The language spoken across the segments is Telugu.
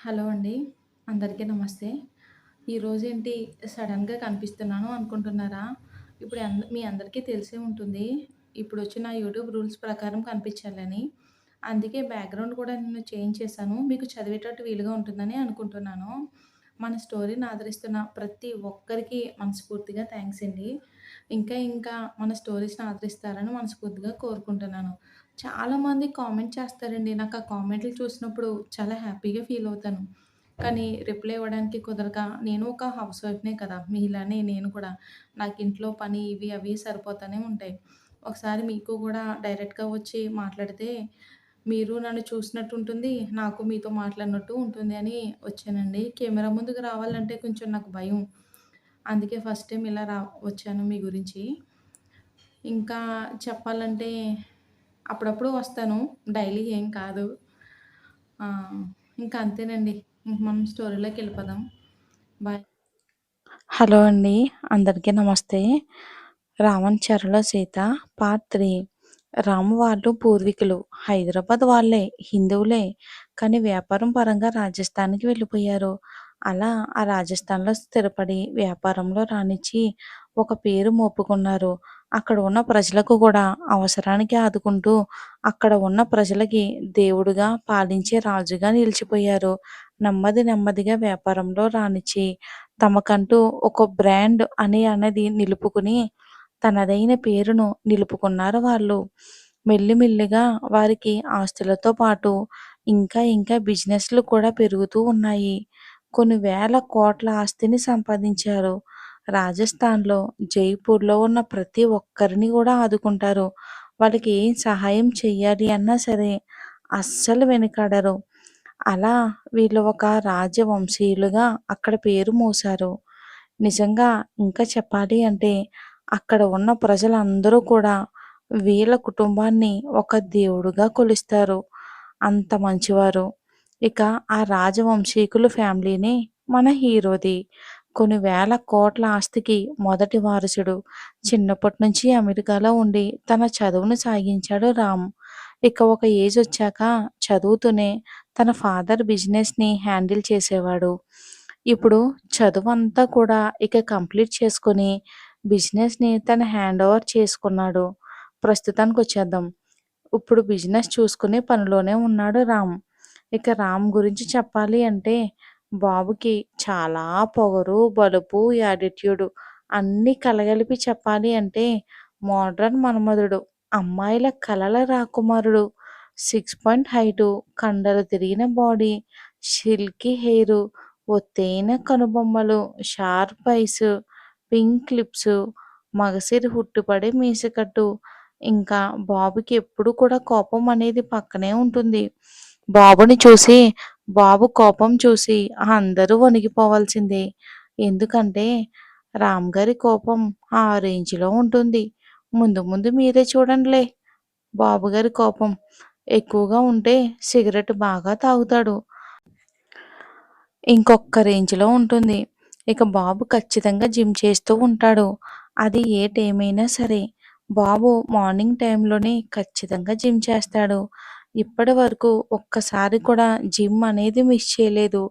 హలో అండి. అందరికీ నమస్తే. ఈరోజేంటి సడెన్‌గా కనిపిస్తున్నాను అనుకుంటున్నారా? ఇప్పుడు మీ అందరికీ తెలిసే ఉంటుంది. ఇప్పుడొచ్చిన యూట్యూబ్ రూల్స్ ప్రకారం కనిపించాలని. అందుకే బ్యాక్‌గ్రౌండ్ కూడా నేను చేంజ్ చేశాను. మీకు చదివేటట్టు వీలుగా ఉంటుందని అనుకుంటున్నాను. మన స్టోరీని ఆదరిస్తున్న ప్రతి ఒక్కరికి మనస్ఫూర్తిగా థాంక్స్ అండి. ఇంకా మన స్టోరీస్‌ని ఆదరిస్తారని మనస్ఫూర్తిగా కోరుకుంటున్నాను. చాలామంది కామెంట్ చేస్తారండి. నాకు ఆ కామెంట్లు చూసినప్పుడు చాలా హ్యాపీగా ఫీల్ అవుతాను. కానీ రిప్లై ఇవ్వడానికి కుదరక నేను ఒక హౌస్ వైఫ్‌నే కదా! మీలానే నేను కూడా. నాకు ఇంట్లో పని ఇవి అవి సరిపోతానే ఉంటాయి. ఒకసారి మీకు కూడా డైరెక్ట్‌గా వచ్చి మాట్లాడితే మీరు నన్ను చూసినట్టు ఉంటుంది. నాకు మీతో మాట్లాడినట్టు ఉంటుంది అని వచ్చానండి. కెమెరా ముందుకు రావాలంటే కొంచెం నాకు భయం. అందుకే ఫస్ట్ టైమ్ ఇలా వచ్చాను మీ గురించి. ఇంకా చెప్పాలంటే అప్పుడప్పుడు వస్తాను. డైలీ ఏం కాదు. ఆ! ఇంకా అంతేనండి. ఇంక మనం స్టోరీలోకెళ్ళిపోదాం. బాయ్. హలో అండి. అందరికీ నమస్తే. 'రావణ్ చెరలో సీత' పార్ట్ 3. రాము వాళ్ళు పూర్వీకులు. హైదరాబాద్ వాళ్ళే, హిందువులే. కానీ వ్యాపారం పరంగా రాజస్థాన్‌కి వెళ్ళిపోయారు. అలా ఆ రాజస్థాన్‌లో స్థిరపడి వ్యాపారంలో రాణించి ఒక పేరు మోపుకున్నారు. అక్కడ ఉన్న ప్రజలకు కూడా అవసరానికి ఆదుకుంటూ అక్కడ ఉన్న ప్రజలకి దేవుడుగా పాలించే రాజుగా నిలిచిపోయారు. నెమ్మదిగా వ్యాపారంలో రానిచ్చి తమకంటూ ఒక బ్రాండ్ అనేది నిలుపుకుని తనదైన పేరును నిలుపుకున్నారు వాళ్ళు. మెల్లిమెల్లిగా వారికి ఆస్తులతో పాటు ఇంకా బిజినెస్‌లు కూడా పెరుగుతూ ఉన్నాయి. కొన్ని వేల కోట్ల ఆస్తిని సంపాదించారు. రాజస్థాన్‌లో, జైపూర్‌లో ఉన్న ప్రతి ఒక్కరిని కూడా ఆదుకుంటారు. వాళ్ళకి ఏం సహాయం చెయ్యాలి అన్నా సరే అస్సలు వెనకాడరు. అలా వీళ్ళు ఒక రాజవంశీయులుగా అక్కడ పేరు మోశారు. నిజంగా ఇంకా చెప్పాలి అంటే అక్కడ ఉన్న ప్రజలందరూ కూడా వీళ్ళ కుటుంబాన్ని ఒక దేవుడుగా కొలుస్తారు. అంత మంచివారు. ఇక ఆ రాజవంశీకుల ఫ్యామిలీనే మన హీరోది. కొన్ని వేల కోట్ల ఆస్తికి మొదటి వారసుడు. చిన్నప్పటి నుంచి అమెరికాలో ఉండి తన చదువును సాగించాడు రామ్. ఇక ఒక ఏజ్ వచ్చాక చదువుతూనే తన ఫాదర్ బిజినెస్‌ని హ్యాండిల్ చేసేవాడు. ఇప్పుడు చదువంతా కూడా ఇక కంప్లీట్ చేసుకొని బిజినెస్‌ని తను హ్యాండ్ ఓవర్ చేసుకున్నాడు. ప్రస్తుతానికొచ్చేద్దాం. ఇప్పుడు బిజినెస్ చూసుకునే పనిలోనే ఉన్నాడు రామ్. ఇక రామ్ గురించి చెప్పాలి అంటే బాబుకి చాలా పొగరు, బలుపు, యాటిట్యూడ్ అన్నీ కలగలిపి చెప్పాలి అంటే మోడ్రన్ మన్మధుడు. అమ్మాయిల కలల రాకుమారుడు. 6 పాయింట్ హైటు, కండలు తిరిగిన బాడీ, సిల్కీ హెయిరు, ఒత్తైన కనుబొమ్మలు, షార్ప్ ఐస్, పింక్ లిప్స్, మగసిరి హుట్టుపడే మీసకట్టు. ఇంకా బాబుకి ఎప్పుడు కూడా కోపం అనేది పక్కనే ఉంటుంది. బాబుని చూసి, బాబు కోపం చూసి అందరూ వణికిపోవాల్సిందే. ఎందుకంటే రామ్ గారి కోపం ఆ రేంజ్‌లో ఉంటుంది. ముందు ముందు మీరే చూడండిలే. బాబు గారి కోపం ఎక్కువగా ఉంటే సిగరెట్ బాగా తాగుతాడు. ఇంకొక్క రేంజ్‌లో ఉంటుంది. ఇక బాబు ఖచ్చితంగా జిమ్ చేస్తూ ఉంటాడు. అది ఏ టైమైనా సరే. బాబు మార్నింగ్ టైంలోనే ఖచ్చితంగా జిమ్ చేస్తాడు. ఇప్పటివరకు ఒక్కసారి కూడా జిమ్ అనేది మిస్ చేయలేదు.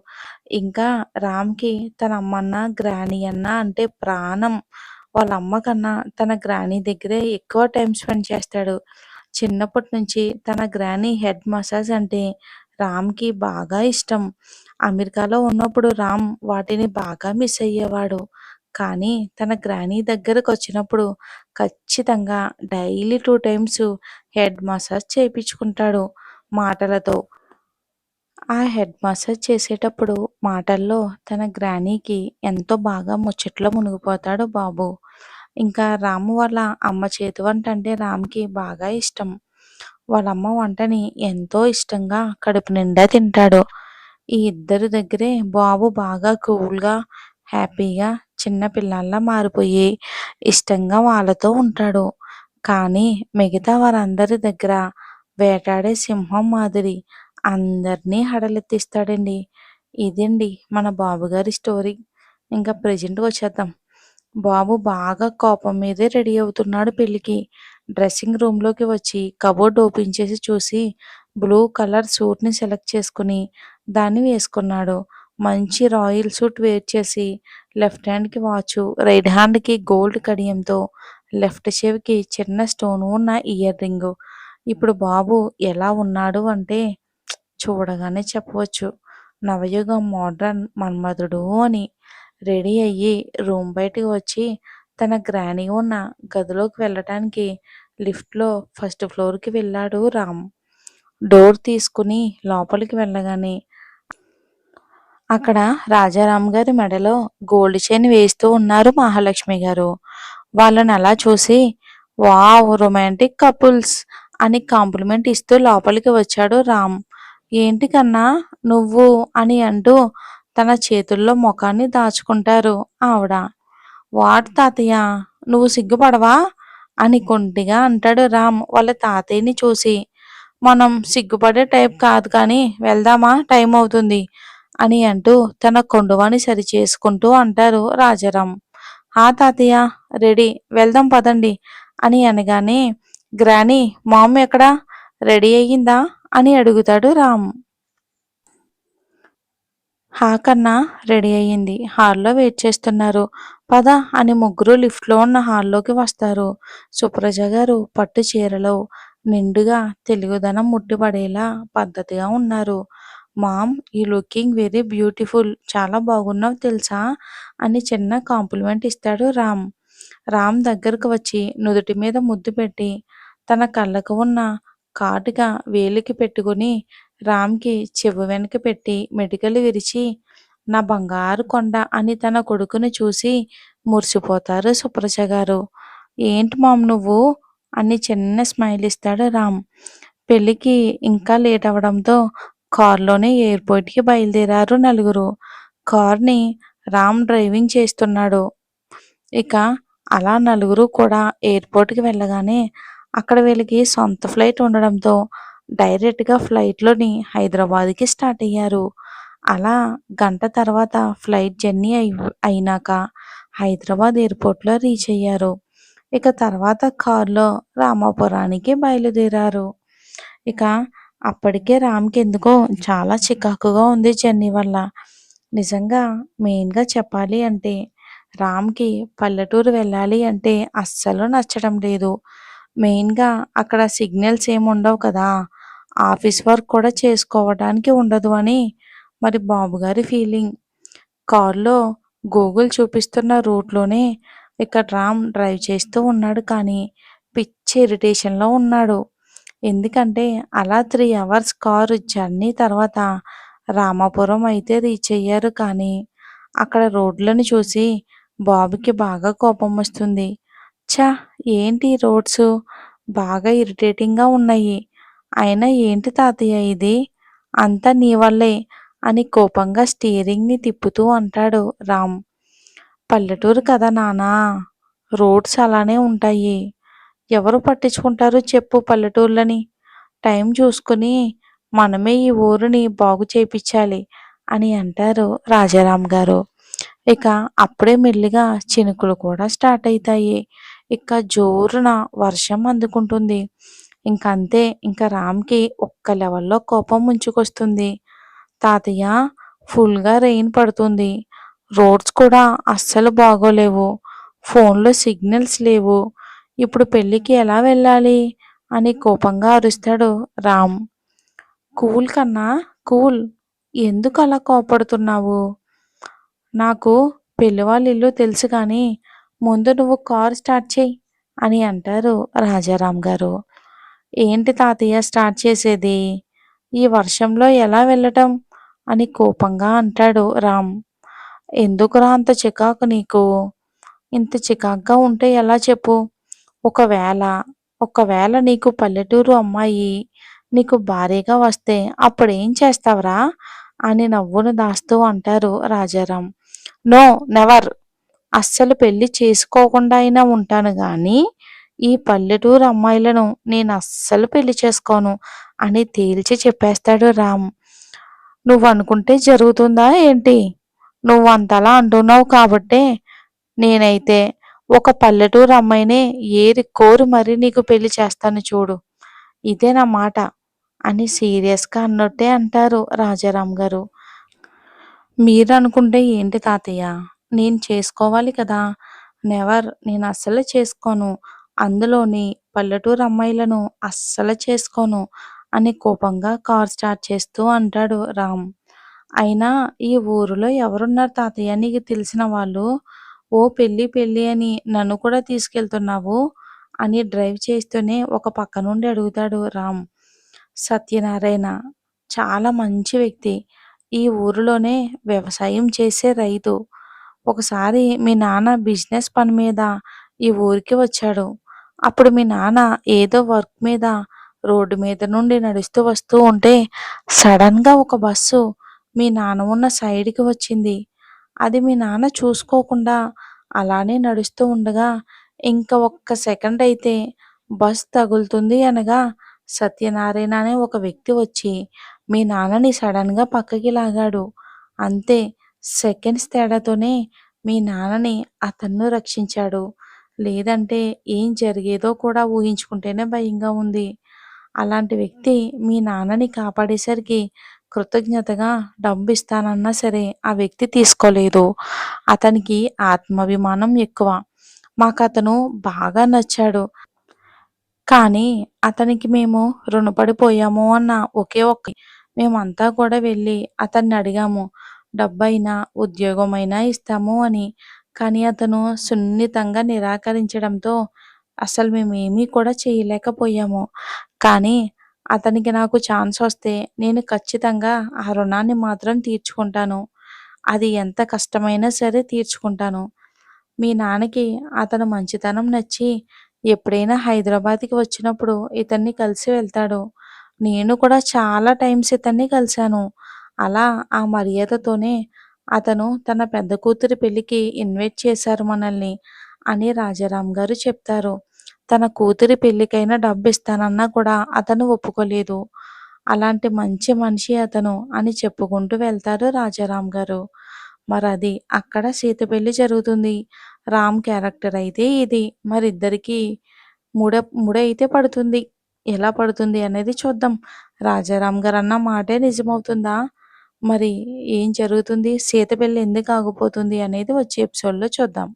ఇంకా రామ్‌కి తన అమ్మన్నా, గ్రానీ అన్నా అంటే ప్రాణం. వాళ్ళ అమ్మ కన్నా తన గ్రానీ దగ్గరే ఎక్కువ టైమ్ స్పెండ్ చేస్తాడు. చిన్నప్పటి నుంచి తన గ్రానీ హెడ్ మసాజ్ అంటే రామ్‌కి బాగా ఇష్టం. అమెరికాలో ఉన్నప్పుడు రామ్ వాటిని బాగా మిస్ అయ్యేవాడు. కానీ తన గ్రానీ దగ్గరకొచ్చినప్పుడు ఖచ్చితంగా డైలీ 2 టైమ్స్ హెడ్ మసాజ్ చేపించుకుంటాడు మాటలతో. ఆ హెడ్ మసాజ్ చేసేటప్పుడు మాటల్లో తన గ్రానీకి ఎంతో బాగా ముచ్చట్లో మునిగిపోతాడు బాబు. ఇంకా రాము వాళ్ళ అమ్మ చేతి వంట అంటే రామ్‌కి బాగా ఇష్టం. వాళ్ళ అమ్మ వంటని ఎంతో ఇష్టంగా కడుపు నిండా తింటాడు. ఈ ఇద్దరి దగ్గరే బాబు బాగా కూల్‌గా, హ్యాపీగా చిన్న పిల్లాడిలా మారిపోయి ఇష్టంగా వాళ్ళతో ఉంటాడు. కానీ మిగతా వారందరి దగ్గర వేటాడే సింహం మాదిరి అందరినీ హడలెత్తిస్తాడండి. ఇదండి మన బాబుగారి స్టోరీ. ఇంకా ప్రెజెంట్‌కొచ్చేద్దాం. బాబు బాగా కోపం మీదే రెడీ అవుతున్నాడు పెళ్ళికి. డ్రెస్సింగ్ రూమ్‌లోకి వచ్చి కబోర్డ్ ఓపెన్ చేసి చూసి బ్లూ కలర్ సూట్‌ని సెలెక్ట్ చేసుకొని దాన్ని వేసుకున్నాడు. మంచి రాయల్ సూట్ వేర్ చేసి లెఫ్ట్ హ్యాండ్‌కి వాచు, రైట్ హ్యాండ్‌కి గోల్డ్ కడియంతో, లెఫ్ట్ చెవికి చిన్న స్టోన్ ఉన్న ఇయర్ రింగు. ఇప్పుడు బాబు ఎలా ఉన్నాడు అంటే చూడగానే చెప్పవచ్చు. నవయుగం మోడ్రన్ మన్మధుడు అని. రెడీ అయ్యి రూమ్ బయటకు వచ్చి తన గ్రానీ ఉన్న గదిలోకి వెళ్ళటానికి లిఫ్ట్‌లో ఫస్ట్ ఫ్లోర్‌కి వెళ్ళాడు రామ్. డోర్ తీసుకుని లోపలికి వెళ్ళగానే అక్కడ రాజారాం గారి మెడలో గోల్డ్ చైన్ వేస్తూ ఉన్నారు మహాలక్ష్మి గారు. వాళ్ళని అలా చూసి వావ్! రొమాంటిక్ కపుల్స్ అని కాంప్లిమెంట్ ఇస్తూ లోపలికి వచ్చాడు రామ్. ఏంటి కన్నా నువ్వు అని అంటూ తన చేతుల్లో మొఖాన్ని దాచుకుంటారు ఆవిడ. వాట్ తాతయ్య నువ్వు సిగ్గుపడవా అని కొంటిగా అంటాడు రామ్ వాళ్ళ తాతయ్యని చూసి. మనం సిగ్గుపడే టైప్ కాదు కానీ వెళ్దామా టైం అవుతుంది అని అంటూ తన కొండువాని సరిచేసుకుంటూ అంటారు రాజారాం. హా తాతయ్య రెడీ వెళ్దాం పదండి అని అనగానే గ్రానీ మామ్ ఎక్కడా రెడీ అయ్యిందా అని అడుగుతాడు రామ్. హా కన్నా రెడీ అయ్యింది. హాల్లో వెయిట్ చేస్తున్నారు. పద అని ముగ్గురు లిఫ్ట్లో ఉన్న హాల్లోకి వస్తారు. సుప్రజ గారు పట్టు చీరలో నిండుగా తెలుగుదనం ముట్టిపడేలా పద్ధతిగా ఉన్నారు. Mom you looking very beautiful చాలా బాగున్నావు తెలుసా అని చిన్న కాంప్లిమెంట్ ఇస్తాడు రామ్. రామ్ దగ్గరకు వచ్చి నుదుటి మీద ముద్దు పెట్టి తన కళ్ళకు ఉన్న కాటుక వేలికి పెట్టుకుని రామ్‌కి చెవు వెనక పెట్టి మెటికలు విరిచి నా బంగారు కొండ అని తన కొడుకుని చూసి మురిసిపోతారు సుప్రజ గారు. ఏంటి మామ్ నువ్వు అని చిన్న స్మైల్ ఇస్తాడు రామ్. పెళ్ళికి ఇంకా లేట్ అవ్వడంతో కారులోనే ఎయిర్‌పోర్ట్‌కి బయలుదేరారు నలుగురు. కార్‌ని రామ్ డ్రైవింగ్ చేస్తున్నాడు. ఇక అలా నలుగురు కూడా ఎయిర్‌పోర్ట్‌కి వెళ్ళగానే అక్కడ వీళ్ళకి సొంత ఫ్లైట్ ఉండడంతో డైరెక్ట్‌గా ఫ్లైట్‌లోని హైదరాబాద్‌కి స్టార్ట్ అయ్యారు. అలా గంట తర్వాత ఫ్లైట్ జర్నీ అయినాక హైదరాబాద్ ఎయిర్‌పోర్ట్‌లో రీచ్ అయ్యారు. ఇక తర్వాత కారులో రామాపురానికి బయలుదేరారు. ఇక అప్పటికే రామ్‌కి ఎందుకో చాలా చికాకుగా ఉంది జర్నీ వల్ల. నిజంగా మెయిన్‌గా చెప్పాలి అంటే రామ్‌కి పల్లెటూరు వెళ్ళాలి అంటే అస్సలు నచ్చడం లేదు. మెయిన్‌గా అక్కడ సిగ్నల్స్ ఏమి ఉండవు కదా! ఆఫీస్ వర్క్ కూడా చేసుకోవడానికి ఉండదు అని మరి బాబుగారి ఫీలింగ్. కారులో గూగుల్ చూపిస్తున్న రూట్‌లోనే ఇక్కడ రామ్ డ్రైవ్ చేస్తూ ఉన్నాడు కానీ పిచ్చి ఇరిటేషన్‌లో ఉన్నాడు. ఎందుకంటే అలా 3 అవర్స్ కారు జర్నీ తర్వాత రామాపురం అయితే రీచ్ అయ్యారు కానీ అక్కడ రోడ్లను చూసి బాబుకి బాగా కోపం వస్తుంది. ఛ! ఏంటి ఈ రోడ్సు బాగా ఇరిటేటింగ్‌గా ఉన్నాయి. అయినా ఏంటి తాతయ్య ఇది? అంతా నీ వల్లే అని కోపంగా స్టీరింగ్‌ని తిప్పుతూ అంటాడు రామ్. పల్లెటూరు కదా నాన్నా! రోడ్స్ అలానే ఉంటాయి. ఎవరు పట్టించుకుంటారు చెప్పు పల్లెటూర్లని? టైం చూసుకుని మనమే ఈ ఊరిని బాగు చేపిచ్చాలి అని అంటారు రాజారాం గారు. ఇక అప్పుడే మెల్లిగా చినుకులు కూడా స్టార్ట్ అయితాయి. ఇక జోరున వర్షం అందుకుంటుంది. ఇంకంతే ఇంక రామ్‌కి ఒక్క లెవెల్‌లో కోపం ముంచుకొస్తుంది. తాతయ్య ఫుల్‌గా రెయిన్ పడుతుంది. రోడ్స్ కూడా అస్సలు బాగోలేవు. ఫోన్‌లో సిగ్నల్స్ లేవు. ఇప్పుడు పెళ్ళికి ఎలా వెళ్ళాలి? అని కోపంగా అరుస్తాడు రామ్. కూల్ కన్నా కూల్. ఎందుకలా కోపడుతున్నావు? నాకు పెళ్లి వాళ్ళ ఇల్లు తెలుసు కానీ ముందు నువ్వు కారు స్టార్ట్ చెయ్యి అని అంటారు రాజారాం గారు. ఏంటి తాతయ్య స్టార్ట్ చేసేది? ఈ వర్షంలో ఎలా వెళ్ళటం? అని కోపంగా అంటాడు రామ్. ఎందుకురా అంత చికాకు నీకు? ఇంత చికాకుగా ఉంటే ఎలా చెప్పు? ఒకవేళ ఒకవేళ నీకు పల్లెటూరు అమ్మాయి నీకు భార్యగా వస్తే అప్పుడేం చేస్తావురా? అని నవ్వును దాస్తూ అంటారు రాజారాం. No never. అస్సలు పెళ్లి చేసుకోకుండా అయినా ఉంటాను గానీ ఈ పల్లెటూరు అమ్మాయిలను నేను అస్సలు పెళ్లి చేసుకోను అని తేల్చి చెప్పేస్తాడు రామ్. నువ్వనుకుంటే జరుగుతుందా ఏంటి? నువ్వంతలా అంటున్నావు కాబట్టే నేనైతే ఒక పల్లెటూరు అమ్మాయినే ఏరి కోరి మరీ నీకు పెళ్లి చేస్తాను చూడు. ఇదే నా మాట అని సీరియస్‌గా అన్నట్టే అంటారు రాజారాం గారు. మీరనుకుంటే ఏంటి తాతయ్య? నేను చేసుకోవాలి కదా! నెవర్ నేనస్సలు చేసుకోను. అందులోని పల్లెటూరు అమ్మాయిలను అస్సలు చేసుకోను అని కోపంగా కారు స్టార్ట్ చేస్తూ అంటాడు రామ్. అయినా ఈ ఊరిలో ఎవరున్నారు తాతయ్య నీకు తెలిసిన వాళ్ళు? ఓ పెళ్లి పెళ్లి అని నన్ను కూడా తీసుకెళ్తున్నావు? అని డ్రైవ్ చేస్తూనే ఒక పక్క నుండి అడుగుతాడు రామ్. సత్యనారాయణ చాలా మంచి వ్యక్తి. ఈ ఊరిలోనే వ్యవసాయం చేసే రైతు. ఒకసారి మీ నాన్న బిజినెస్ పని మీద ఈ ఊరికి వచ్చాడు. అప్పుడు మీ నాన్న ఏదో వర్క్ మీద రోడ్డు మీద నుండి నడుస్తూ వస్తూ ఉంటే సడన్‌గా ఒక బస్సు మీ నాన్న ఉన్న సైడ్‌కి వచ్చింది. అది మీ నాన్న చూసుకోకుండా అలానే నడుస్తూ ఉండగా ఇంక ఒక్క సెకండ్ అయితే బస్ తగులుతుంది అనగా సత్యనారాయణ అనే ఒక వ్యక్తి వచ్చి మీ నాన్నని సడన్‌గా పక్కకి లాగాడు. అంతే సెకండ్స్ తేడాతోనే మీ నాన్నని అతను రక్షించాడు. లేదంటే ఏం జరిగేదో కూడా ఊహించుకుంటేనే భయంగా ఉంది. అలాంటి వ్యక్తి మీ నాన్నని కాపాడేసరికి కృతజ్ఞతగా డబ్బిస్తానన్నా సరే ఆ వ్యక్తి తీసుకోలేదు. అతనికి ఆత్మాభిమానం ఎక్కువ. మాకతను బాగా నచ్చాడు. కానీ అతనికి మేము రుణపడిపోయాము అన్న ఒకే ఒక్క మేమంతా కూడా వెళ్ళి అతన్ని అడిగాము. డబ్బైనా, ఉద్యోగమైనా ఇస్తాము అని. కానీ అతను సున్నితంగా నిరాకరించడంతో అసలు మేమేమీ కూడా చేయలేకపోయాము. కానీ అతనికి నాకు ఛాన్సొస్తే నేను ఖచ్చితంగా ఆ రుణాన్ని మాత్రం తీర్చుకుంటాను. అది ఎంత కష్టమైనా సరే తీర్చుకుంటాను. మీ నాన్నకి అతని మంచితనం నచ్చి ఎప్పుడైనా హైదరాబాద్‌కి వచ్చినప్పుడు ఇతన్ని కలిసి వెళ్తాడు. నేను కూడా చాలా టైమ్స్ ఇతన్ని కలిసాను. అలా ఆ మర్యాదతోనే అతను తన పెద్ద కూతురి పెళ్ళికి ఇన్వైట్ చేశారు మనల్ని అని రాజారాం గారు చెప్తారు. తన కూతురి పెళ్ళికైనా డబ్బిస్తానన్నా కూడా అతను ఒప్పుకోలేదు. అలాంటి మంచి మనిషి అతను అని చెప్పుకుంటూ వెళ్తారు రాజారాం గారు. మరది అక్కడ సీత పెళ్లి జరుగుతుంది. రామ్ క్యారెక్టర్ అయితే ఇది. మరిద్దరికీ ముడైతే పడుతుంది. ఎలా పడుతుంది అనేది చూద్దాం. రాజారాం గారన్న మాటే నిజమవుతుందా? మరి ఏం జరుగుతుంది? సీత పెళ్లి ఎందుకు ఆగిపోతుంది అనేది వచ్చే ఎపిసోడ్‌లో చూద్దాం.